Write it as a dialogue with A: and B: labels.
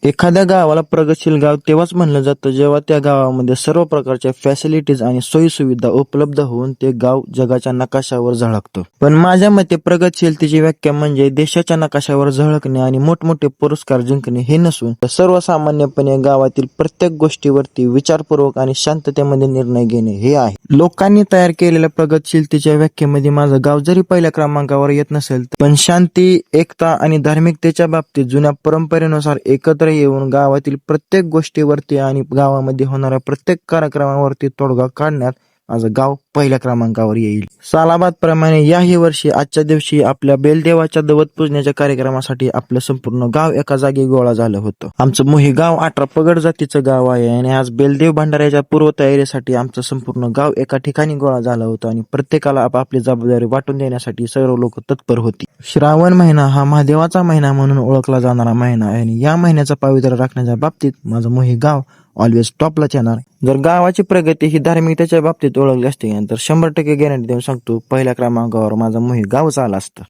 A: एखाद्या गावाला प्रगतशील गाव तेव्हाच म्हणलं जातं जेव्हा त्या गावामध्ये सर्व प्रकारच्या फॅसिलिटीज आणि सोयीसुविधा उपलब्ध होऊन ते गाव जगाच्या नकाशावर झळकतं. पण माझ्या मते प्रगतशीलतेची व्याख्या म्हणजे देशाच्या नकाशावर झळकणे आणि मोठमोठे पुरस्कार जिंकणे हे नसून सर्वसामान्यपणे गावातील प्रत्येक गोष्टीवरती विचारपूर्वक आणि शांततेमध्ये निर्णय घेणे हे आहे. लोकांनी तयार केलेल्या प्रगतशीलतेच्या व्याख्येमध्ये माझं गाव जरी पहिल्या क्रमांकावर येत नसेल पण शांती, एकता आणि धार्मिकतेच्या बाबतीत जुन्या परंपरेनुसार एकत्र येऊन गावातील प्रत्येक गोष्टीवरती आणि गावामध्ये होणाऱ्या प्रत्येक कार्यक्रमावरती तोडगा काढण्यात माझं गाव पहिल्या क्रमांकावर येईल. सालाबाद प्रमाणे याही वर्षी आजच्या दिवशी आपल्या बेलदेवाच्या दवत पूजण्याच्या कार्यक्रमासाठी आपलं संपूर्ण गाव एका जागी गोळा झालं होतं. आमचं मोही गाव 18 पगड जातीचं गाव आहे आणि आज बेलदेव भंडाऱ्याच्या पूर्वतयारीसाठी आमचं संपूर्ण गाव एका ठिकाणी गोळा झालं होतं आणि प्रत्येकाला आपापली जबाबदारी वाटून देण्यासाठी सर्व लोक तत्पर होती. श्रावण महिना हा महादेवाचा महिना म्हणून ओळखला जाणारा महिना आहे आणि या महिन्याचा पवित्र राखण्याच्या बाबतीत माझं मोही गाव ऑलवेज टॉपलाच येणार. जर गावाची प्रगती ही धार्मिकतेच्या बाबतीत ओळखली असते तर 100% गॅरंटी देऊन सांगतो पहिल्या क्रमांकावर माझं मोही गावच आलं असतं.